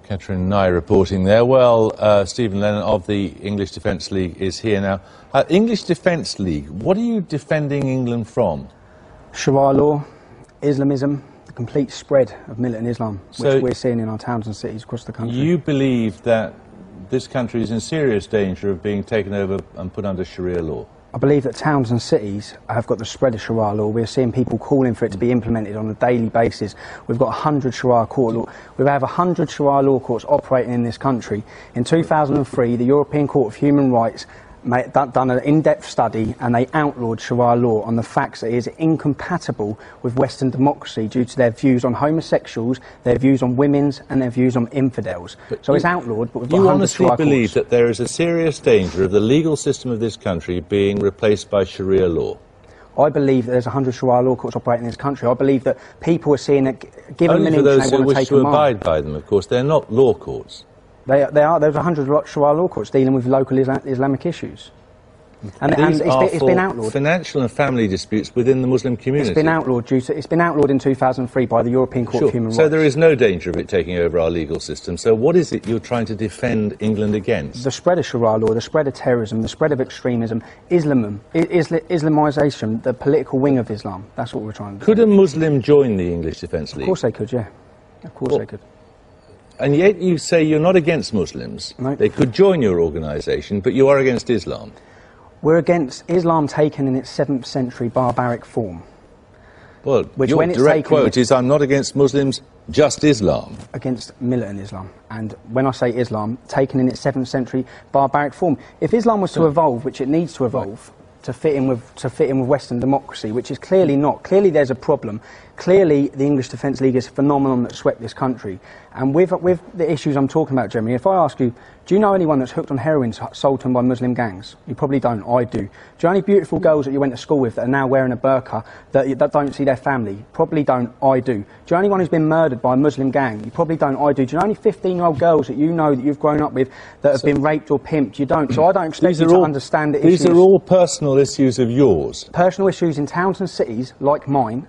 Catherine Nye reporting there. Well, Stephen Lennon of the English Defence League is here now. English Defence League, what are you defending England from? Sharia law, Islamism, the complete spread of militant Islam, which we're seeing in our towns and cities across the country. You believe that this country is in serious danger of being taken over and put under Sharia law? I believe that towns and cities have got the spread of Sharia law. We're seeing people calling for it to be implemented on a daily basis. We've got 100 Sharia court law. We have 100 Sharia law courts operating in this country. In 2003, the European Court of Human Rights done an in-depth study, and they outlawed Sharia law on the facts that it is incompatible with Western democracy due to their views on homosexuals, their views on women's, and their views on infidels. So it's outlawed, but we've got 100 Sharia courts. You honestly believe that there is a serious danger of the legal system of this country being replaced by Sharia law? I believe that there's 100 Sharia law courts operating in this country. I believe that people are seeing that, given only an for those inch, they who want to wish take to a abide by them, of course. They're not law courts. There's 100 Sharia law courts dealing with local Islamic issues. And it's been outlawed. Financial and family disputes within the Muslim community. It's been outlawed it's been outlawed in 2003 by the European Court of Human Rights. So there is no danger of it taking over our legal system. So what is it you're trying to defend England against? The spread of Sharia law, the spread of terrorism, the spread of extremism, Islamisation, the political wing of Islam. That's what we're trying to do. Could a Muslim join the English Defence League? Of course they could, yeah. Of course they could. And yet you say you're not against Muslims. No. They could join your organisation, but you are against Islam. We're against Islam taken in its 7th century barbaric form. Well, your direct quote is, I'm not against Muslims, just Islam. Against militant Islam. And when I say Islam, taken in its 7th century barbaric form. If Islam was to evolve, which it needs to evolve, to fit in with Western democracy, which is clearly not. Clearly there's a problem. Clearly the English Defence League is a phenomenon that swept this country. And with the issues I'm talking about, Jeremy, if I ask you, do you know anyone that's hooked on heroin sold to them by Muslim gangs? You probably don't. I do. Do you know any beautiful girls that you went to school with that are now wearing a burqa that don't see their family? Probably don't. I do. Do you know anyone who's been murdered by a Muslim gang? You probably don't. I do. Do you know any 15-year-old girls that you know that you've grown up with that have been raped or pimped? You don't. So I don't expect you to understand the issues. These are all personal issues of yours. Personal issues in towns and cities like mine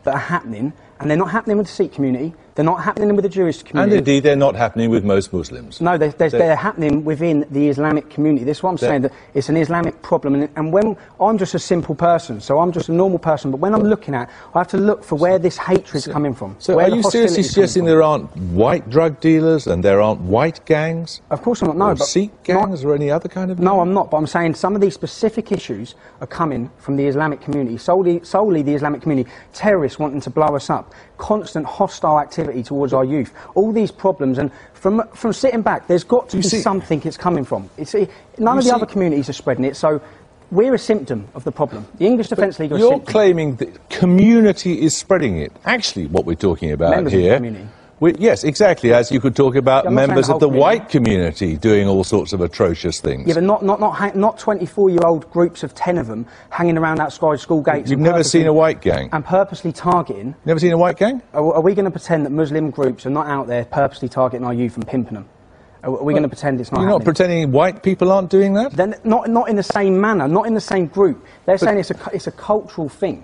that are happening, and they're not happening with the Sikh community, they're not happening with the Jewish community. And indeed, they're not happening with most Muslims. No, they're happening within the Islamic community. This is what I'm saying, that it's an Islamic problem. And when I'm just a simple person, so I'm just a normal person, but when I'm looking at, I have to look for where this hatred's coming from. So are you seriously suggesting there aren't white drug dealers and there aren't white gangs? Of course I'm not, no. Or Sikh gangs or any other kind of... No, I'm not, but I'm saying some of these specific issues are coming from the Islamic community, solely the Islamic community. Terrorists wanting to blow us up, constant hostile activity towards our youth, all these problems, and from sitting back, there's got to be something it's coming from. None of the other communities are spreading it, so we're a symptom of the problem. The English Defence League are a symptom. You're claiming that community is spreading it. Actually, what we're talking about members here... of the community. Yes, exactly, as you could talk about members of the white community doing all sorts of atrocious things. Yeah, but not 24-year-old groups of 10 of them hanging around outside school gates. You've never seen a white gang? And purposely targeting... Never seen a white gang? Are we going to pretend that Muslim groups are not out there purposely targeting our youth and pimping them? Are we going to pretend it's not happening? You're not pretending white people aren't doing that? Then not in the same manner, not in the same group. They're saying it's a cultural thing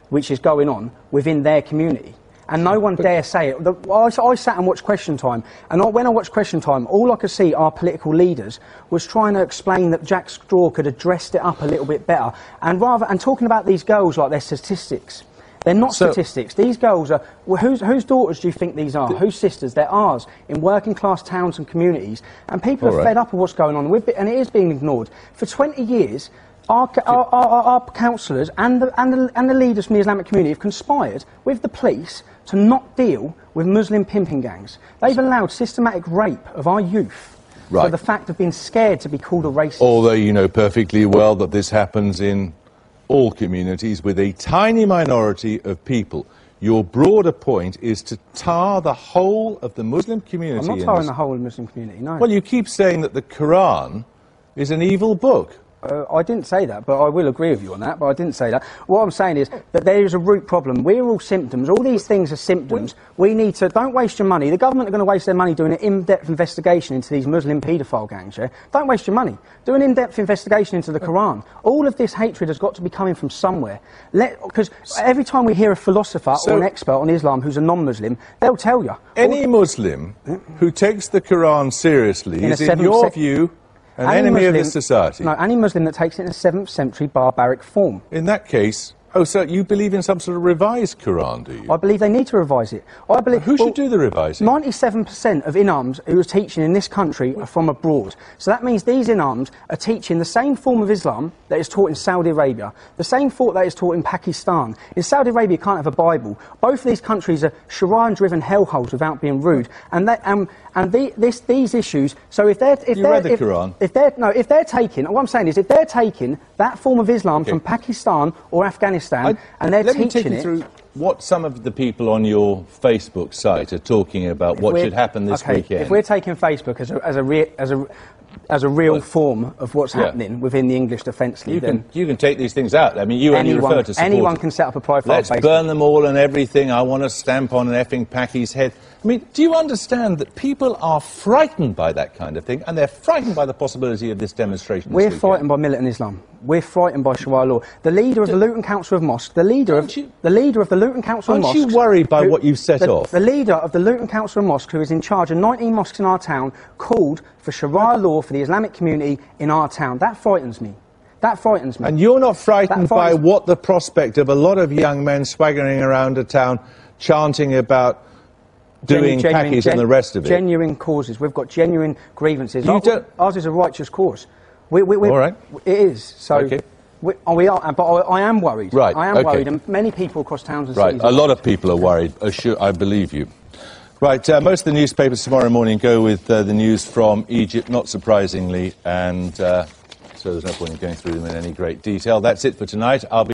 which is going on within their community. And no one dare say it. I sat and watched Question Time, and when I watched Question Time, all I could see our political leaders was trying to explain that Jack Straw could have dressed it up a little bit better, and talking about these girls like they're statistics. They're not statistics. These girls are... whose daughters do you think these are? Whose sisters? They're ours, in working class towns and communities. And people are fed up of what's going on, and it is being ignored. For 20 years... Our councillors and the leaders from the Islamic community have conspired with the police to not deal with Muslim pimping gangs. They've allowed systematic rape of our youth for the fact of being scared to be called a racist. Although you know perfectly well that this happens in all communities with a tiny minority of people. Your broader point is to tar the whole of the Muslim community. I'm not tarring the whole of the Muslim community, no. Well, you keep saying that the Quran is an evil book. I didn't say that, but I will agree with you on that, but I didn't say that. What I'm saying is that there is a root problem. We're all symptoms. All these things are symptoms. We need to... Don't waste your money. The government are going to waste their money doing an in-depth investigation into these Muslim paedophile gangs, yeah? Don't waste your money. Do an in-depth investigation into the Quran. All of this hatred has got to be coming from somewhere. Because every time we hear a philosopher or an expert on Islam who's a non-Muslim, they'll tell you. Any Muslim who takes the Quran seriously is, in your view... an enemy of this society? No, any Muslim that takes it in a 7th century barbaric form. In that case, so you believe in some sort of revised Quran, do you? I believe they need to revise it. I believe... Who should do the revising? 97% of imams who are teaching in this country are from abroad. So that means these imams are teaching the same form of Islam that is taught in Saudi Arabia, the same thought that is taught in Pakistan. In Saudi Arabia, you can't have a Bible. Both of these countries are Sharia-driven hellholes, without being rude. These issues... So if they're... You read the Quran? If they're taking... What I'm saying is, if they're taking that form of Islam from Pakistan or Afghanistan... and they're let me teaching take you through what some of the people on your Facebook site are talking about what should happen this weekend. If we're taking Facebook as a real form of what's happening within the English Defence League, you can take these things out. I mean, you only refer to support. Anyone can set up a profile on Facebook. Let's burn them all and everything. I want to stamp on an effing Packie's head. I mean, do you understand that people are frightened by that kind of thing, and they're frightened by the possibility of this demonstration? We're frightened by militant Islam. We're frightened by Sharia law. The leader of the Luton Council of Mosques, the leader of the Luton Council of Mosques... Aren't you worried by what you've set off? The leader of the Luton Council of Mosques, who is in charge of 19 mosques in our town, called for Sharia law for the Islamic community in our town. That frightens me. That frightens me. And you're not frightened by what the prospect of a lot of young men swaggering around a town, chanting about doing Packies and the rest of it? Genuine causes. We've got genuine grievances. Ours is a righteous cause. All right. It is. So okay. we are, but I am worried. Right. I am worried, and many people across towns and cities. Right. A lot of people are worried. I believe you. Right. Most of the newspapers tomorrow morning go with the news from Egypt, not surprisingly, and so there's no point in going through them in any great detail. That's it for tonight. I'll be